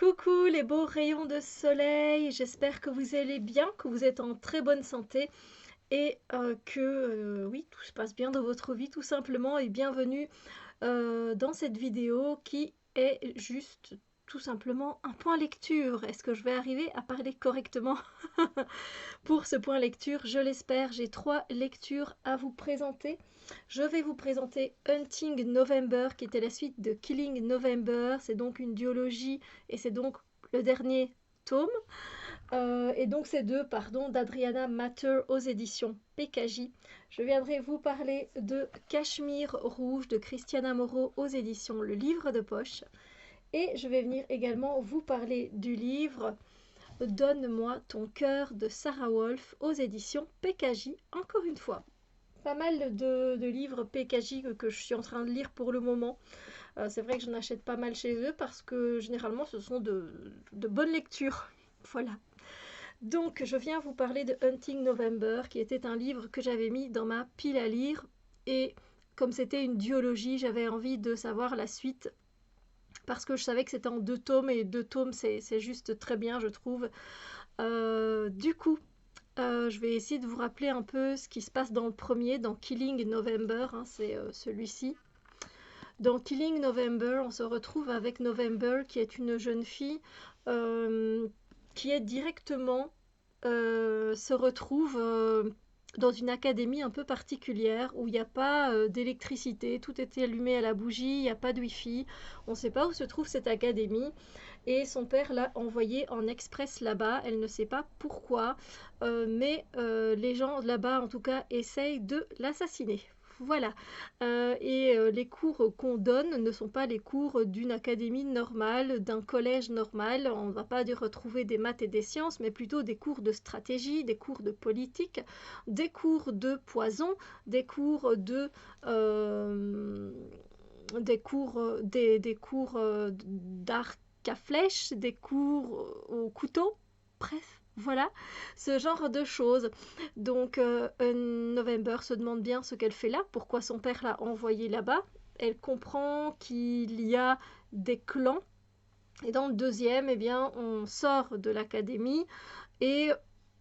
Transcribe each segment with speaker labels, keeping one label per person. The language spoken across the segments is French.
Speaker 1: Coucou les beaux rayons de soleil, j'espère que vous allez bien, que vous êtes en très bonne santé et que oui, tout se passe bien dans votre vie tout simplement et bienvenue dans cette vidéo qui est juste tout simplement un point lecture. Est-ce que je vais arriver à parler correctement pour ce point lecture? Je l'espère, j'ai 3 lectures à vous présenter. Je vais vous présenter Hunting November qui était la suite de Killing November. C'est donc une duologie et c'est donc le dernier tome. Et donc ces deux, pardon, d'Adriana Matter aux éditions PKJ. Je viendrai vous parler de Cachemire Rouge de Christiana Moreau aux éditions Le Livre de Poche. Et je vais venir également vous parler du livre Donne-moi ton cœur de Sarah Wolf aux éditions PKJ, encore une fois. Pas mal de livres PKJ que je suis en train de lire pour le moment. C'est vrai que j'en achète pas mal chez eux parce que généralement ce sont de bonnes lectures. Voilà. Donc je viens vous parler de Hunting November qui était un livre que j'avais mis dans ma pile à lire et comme c'était une duologie, j'avais envie de savoir la suite parce que je savais que c'était en 2 tomes et 2 tomes c'est juste très bien je trouve. Du coup, je vais essayer de vous rappeler un peu ce qui se passe dans le premier, dans Killing November, hein, c'est celui-ci. Dans Killing November, on se retrouve avec November qui est une jeune fille qui est directement se retrouve dans une académie un peu particulière où il n'y a pas d'électricité, tout est allumé à la bougie, il n'y a pas de wifi, on ne sait pas où se trouve cette académie et son père l'a envoyée en express là-bas, elle ne sait pas pourquoi, mais les gens là-bas en tout cas essayent de l'assassiner. Voilà. Les cours qu'on donne ne sont pas les cours d'une académie normale, d'un collège normal. On ne va pas y retrouver des maths et des sciences, mais plutôt des cours de stratégie, des cours de politique, des cours de poison, des cours de des cours d'arc à flèche, des cours au couteau. Bref, voilà, ce genre de choses. Donc, November se demande bien ce qu'elle fait là, pourquoi son père l'a envoyée là-bas. Elle comprend qu'il y a des clans. Et dans le deuxième, eh bien, on sort de l'académie et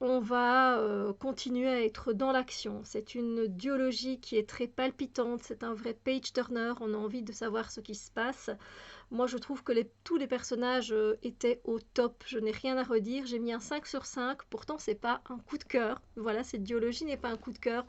Speaker 1: on va continuer à être dans l'action. C'est une duologie qui est très palpitante, c'est un vrai page-turner, on a envie de savoir ce qui se passe. Moi, je trouve que tous les personnages étaient au top. Je n'ai rien à redire. J'ai mis un 5 sur 5. Pourtant, c'est pas un coup de cœur. Voilà, cette duologie n'est pas un coup de cœur.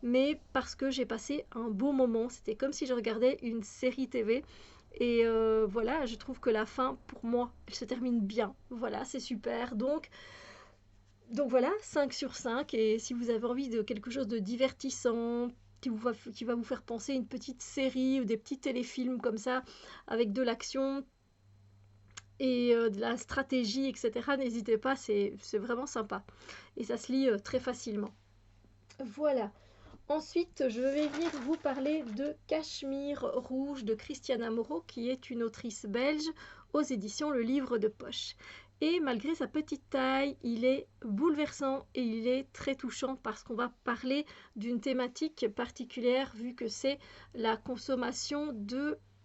Speaker 1: Mais parce que j'ai passé un beau moment. C'était comme si je regardais une série TV. Et voilà, je trouve que la fin, pour moi, elle se termine bien. Voilà, c'est super. Donc voilà, 5 sur 5. Et si vous avez envie de quelque chose de divertissant, qui va vous faire penser une petite série ou des petits téléfilms comme ça, avec de l'action et de la stratégie, etc., n'hésitez pas, c'est vraiment sympa. Et ça se lit très facilement. Voilà. Ensuite, je vais venir vous parler de Cachemire Rouge de Christiana Moreau, qui est une autrice belge aux éditions Le Livre de Poche. Et malgré sa petite taille, il est bouleversant et il est très touchant parce qu'on va parler d'une thématique particulière vu que c'est la consommation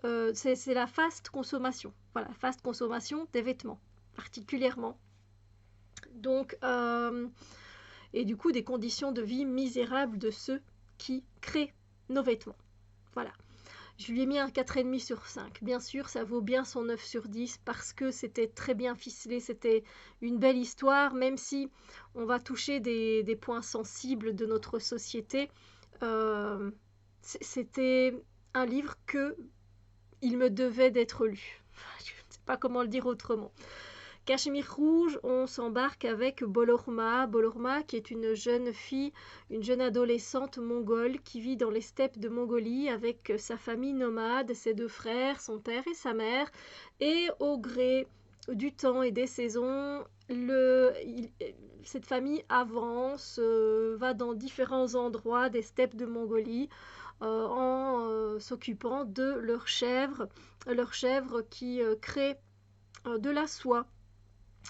Speaker 1: c'est la fast consommation. Voilà, fast consommation des vêtements particulièrement. Donc, et du coup des conditions de vie misérables de ceux qui créent nos vêtements. Voilà. Je lui ai mis un 4,5 sur 5. Bien sûr, ça vaut bien son 9 sur 10 parce que c'était très bien ficelé, c'était une belle histoire, même si on va toucher des points sensibles de notre société. C'était un livre que il me devait d'être lu. Je ne sais pas comment le dire autrement. Cachemire Rouge, on s'embarque avec Bolorma. Bolorma qui est une jeune fille, une jeune adolescente mongole qui vit dans les steppes de Mongolie avec sa famille nomade, ses 2 frères, son père et sa mère. Et au gré du temps et des saisons, cette famille avance, va dans différents endroits des steppes de Mongolie en s'occupant de leurs chèvres qui créent de la soie.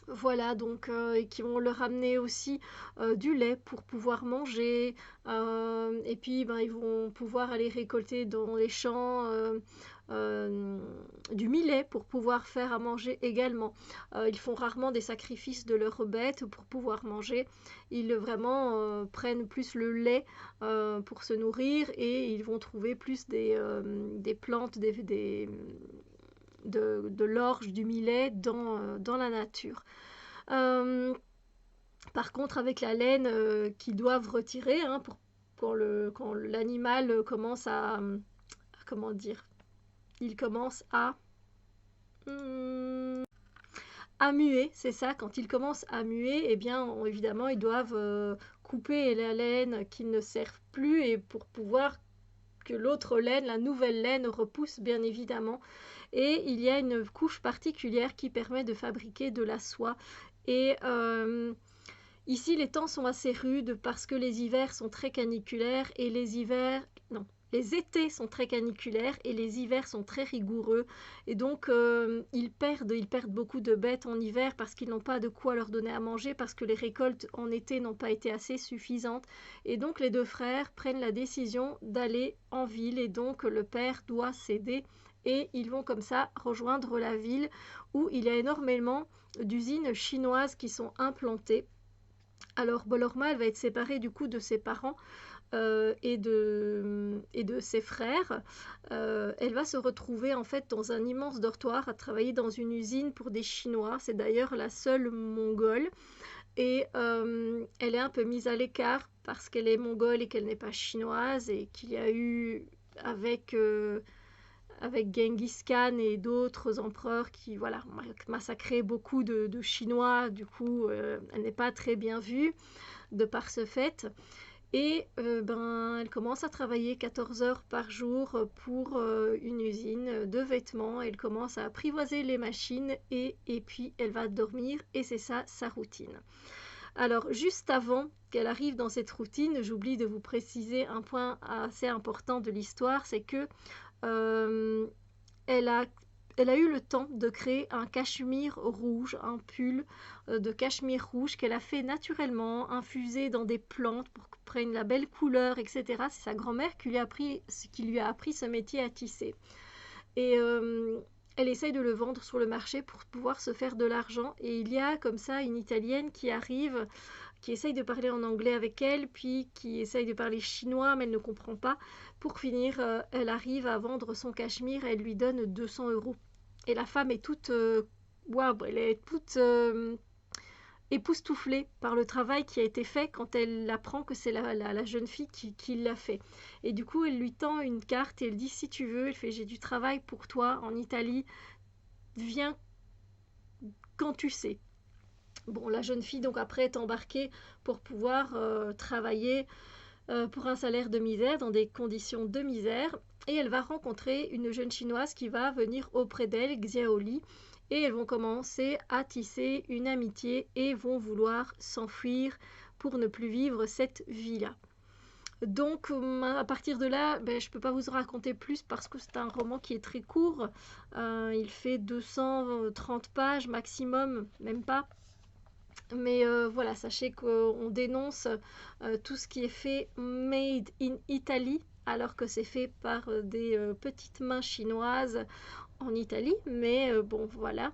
Speaker 1: Voilà, donc, et qui vont leur amener aussi du lait pour pouvoir manger. Et puis, ben, ils vont pouvoir aller récolter dans les champs euh, du millet pour pouvoir faire à manger également. Ils font rarement des sacrifices de leurs bêtes pour pouvoir manger. Ils vraiment prennent plus le lait pour se nourrir et ils vont trouver plus des plantes, de l'orge, du millet dans la nature. Euh, Par contre, avec la laine qu'ils doivent retirer hein, quand l'animal commence comment dire, il commence hum, à muer, c'est ça, quand il commence à muer, eh bien, évidemment, ils doivent couper la laine qui ne sert plus et pour pouvoir que l'autre laine, la nouvelle laine, repousse bien évidemment. Et il y a une couche particulière qui permet de fabriquer de la soie. Et ici, les temps sont assez rudes parce que les hivers sont très caniculaires et non, les étés sont très caniculaires et les hivers sont très rigoureux. Et donc, ils perdent beaucoup de bêtes en hiver parce qu'ils n'ont pas de quoi leur donner à manger, parce que les récoltes en été n'ont pas été assez suffisantes. Et donc, les deux frères prennent la décision d'aller en ville et donc le père doit céder. Et ils vont comme ça rejoindre la ville où il y a énormément d'usines chinoises qui sont implantées. Alors Bolorma, elle va être séparée du coup de ses parents et de ses frères. Elle va se retrouver en fait dans un immense dortoir à travailler dans une usine pour des Chinois. C'est d'ailleurs la seule mongole. Et elle est un peu mise à l'écart parce qu'elle est mongole et qu'elle n'est pas chinoise et qu'il y a eu avec avec Genghis Khan et d'autres empereurs qui voilà, massacraient beaucoup de Chinois. Du coup, elle n'est pas très bien vue de par ce fait. Et elle commence à travailler 14 heures par jour pour une usine de vêtements. Elle commence à apprivoiser les machines et puis elle va dormir et c'est ça sa routine. Alors, juste avant qu'elle arrive dans cette routine, j'oublie de vous préciser un point assez important de l'histoire, c'est que euh, elle a, elle a eu le temps de créer un cachemire rouge, un pull de cachemire rouge qu'elle a fait naturellement, infusé dans des plantes pour qu'il prenne la belle couleur, etc. C'est sa grand-mère qui lui a appris ce métier à tisser. Et elle essaye de le vendre sur le marché pour pouvoir se faire de l'argent. Et il y a comme ça une Italienne qui arrive, qui essaye de parler en anglais avec elle, puis qui essaye de parler chinois, mais elle ne comprend pas. Pour finir, elle arrive à vendre son cachemire et elle lui donne 200 euros. Et la femme est toute... waouh, elle est toute époustouflée par le travail qui a été fait quand elle apprend que c'est la jeune fille qui l'a fait. Et du coup, elle lui tend une carte et elle dit si tu veux, elle fait j'ai du travail pour toi en Italie, viens quand tu sais. Bon, la jeune fille donc après est embarquée pour pouvoir travailler pour un salaire de misère dans des conditions de misère et elle va rencontrer une jeune chinoise qui va venir auprès d'elle, Xiaoli, et elles vont commencer à tisser une amitié et vont vouloir s'enfuir pour ne plus vivre cette vie-là. Donc à partir de là, je ne peux pas vous en raconter plus parce que c'est un roman qui est très court. Il fait 230 pages maximum, même pas. Mais voilà, sachez qu'on dénonce tout ce qui est fait made in Italy alors que c'est fait par des petites mains chinoises en Italie. Mais bon, voilà.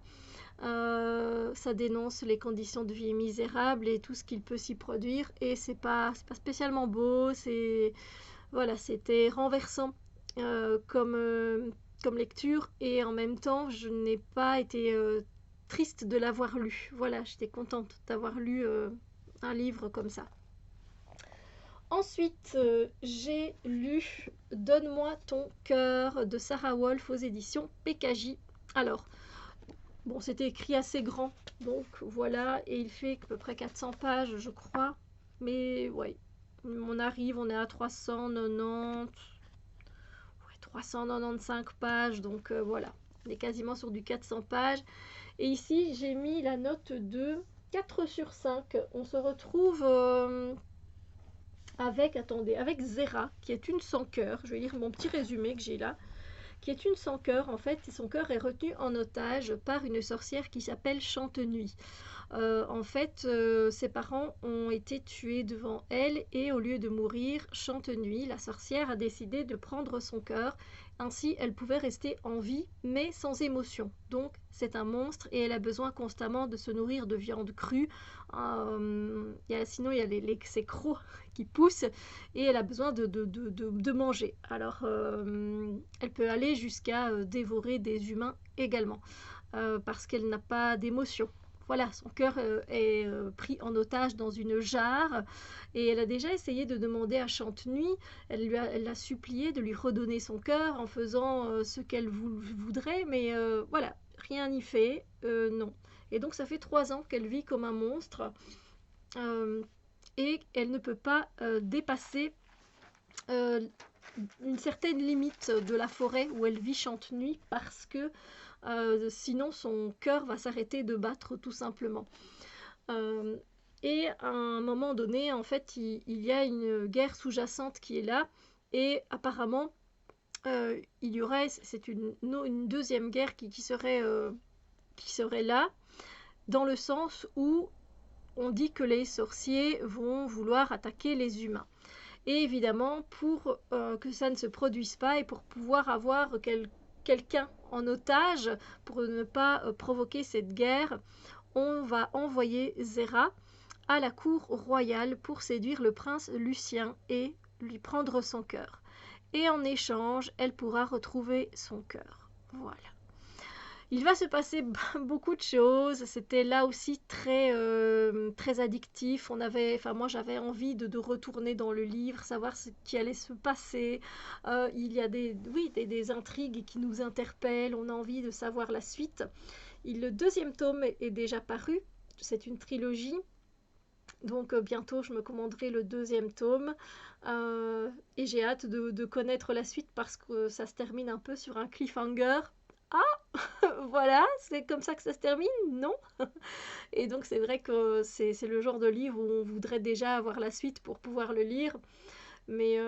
Speaker 1: Ça dénonce les conditions de vie misérables et tout ce qu'il peut s'y produire. Et c'est pas spécialement beau. Voilà, c'était renversant comme lecture. Et en même temps, je n'ai pas été triste de l'avoir lu. Voilà, j'étais contente d'avoir lu un livre comme ça. Ensuite, j'ai lu Donne-moi ton cœur de Sarah Wolf aux éditions PKJ. Alors, bon, c'était écrit assez grand, donc voilà, et il fait à peu près 400 pages, je crois. Mais ouais, on est à 395 pages, donc voilà, on est quasiment sur du 400 pages. Et ici, j'ai mis la note de 4 sur 5. On se retrouve avec Zera, qui est une sans cœur. Je vais lire mon petit résumé que j'ai là. Qui est une sans cœur, en fait, son cœur est retenu en otage par une sorcière qui s'appelle Chantenuit. En fait, ses parents ont été tués devant elle et au lieu de mourir, Chantenuit, la sorcière, a décidé de prendre son cœur Ainsi, elle pouvait rester en vie, mais sans émotion. Donc, c'est un monstre et elle a besoin constamment de se nourrir de viande crue. Sinon, il y a ces crocs qui poussent et elle a besoin de manger. Alors, elle peut aller jusqu'à dévorer des humains également, parce qu'elle n'a pas d'émotion. Voilà, son cœur est pris en otage dans une jarre et elle a déjà essayé de demander à Chante-Nuit, elle l'a supplié de lui redonner son cœur en faisant ce qu'elle voudrait, mais voilà, rien n'y fait, non. Et donc ça fait 3 ans qu'elle vit comme un monstre euh, et elle ne peut pas dépasser euh, une certaine limite de la forêt où elle vit Chante-Nuit parce que sinon son cœur va s'arrêter de battre tout simplement. Euh, et à un moment donné, en fait, il y a une guerre sous-jacente qui est là et apparemment il y aurait, c'est une deuxième guerre qui serait là, dans le sens où on dit que les sorciers vont vouloir attaquer les humains. Et évidemment, pour que ça ne se produise pas et pour pouvoir avoir quelqu'un en otage, pour ne pas provoquer cette guerre, on va envoyer Zéra à la cour royale pour séduire le prince Lucien et lui prendre son cœur. Et en échange, elle pourra retrouver son cœur. Voilà. Il va se passer beaucoup de choses. C'était là aussi très addictif. Moi, j'avais envie de retourner dans le livre, savoir ce qui allait se passer. Il y a des intrigues qui nous interpellent. On a envie de savoir la suite. Le deuxième tome est déjà paru. C'est une trilogie. Donc bientôt, je me commanderai le deuxième tome. Et j'ai hâte de connaître la suite parce que ça se termine un peu sur un cliffhanger. Ah, voilà, c'est comme ça que ça se termine, non? Et donc c'est vrai que c'est le genre de livre où on voudrait déjà avoir la suite pour pouvoir le lire. Mais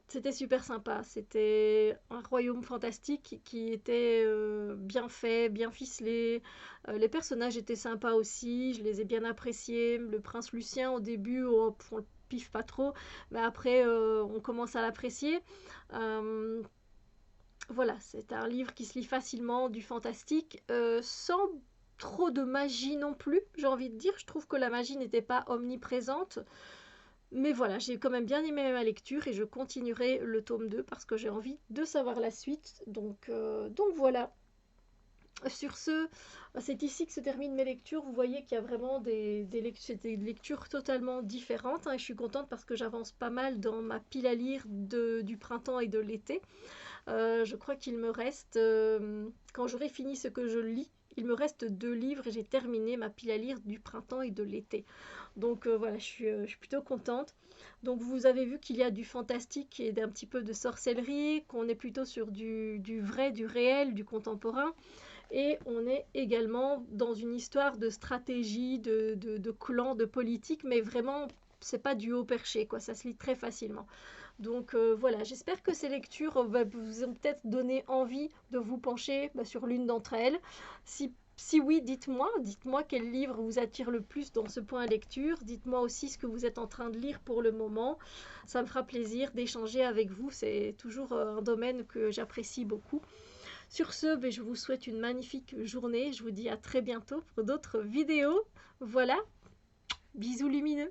Speaker 1: c'était super sympa. C'était un royaume fantastique qui était bien fait, bien ficelé. Les personnages étaient sympas aussi, je les ai bien appréciés. Le prince Lucien, au début, on le piffe pas trop, mais après, on commence à l'apprécier. Euh, voilà, c'est un livre qui se lit facilement, du fantastique, sans trop de magie non plus, j'ai envie de dire. Je trouve que la magie n'était pas omniprésente. Mais voilà, j'ai quand même bien aimé ma lecture et je continuerai le tome 2 parce que j'ai envie de savoir la suite. Donc voilà. Sur ce, c'est ici que se terminent mes lectures. Vous voyez qu'il y a vraiment des lectures totalement différentes, hein, et je suis contente parce que j'avance pas mal dans ma pile à lire du printemps et de l'été. Je crois qu'il me reste, quand j'aurai fini ce que je lis, il me reste 2 livres et j'ai terminé ma pile à lire du printemps et de l'été. Donc voilà, je suis plutôt contente. Donc vous avez vu qu'il y a du fantastique et un petit peu de sorcellerie, qu'on est plutôt sur du vrai, du réel, du contemporain. Et on est également dans une histoire de stratégie, de clan, de politique, mais vraiment, c'est pas du haut perché, quoi. Ça se lit très facilement. Donc voilà, j'espère que ces lectures vous ont peut-être donné envie de vous pencher sur l'une d'entre elles. Si oui, dites-moi quel livre vous attire le plus dans ce point lecture. Dites-moi aussi ce que vous êtes en train de lire pour le moment. Ça me fera plaisir d'échanger avec vous. C'est toujours un domaine que j'apprécie beaucoup. Sur ce, je vous souhaite une magnifique journée. Je vous dis à très bientôt pour d'autres vidéos. Voilà, bisous lumineux.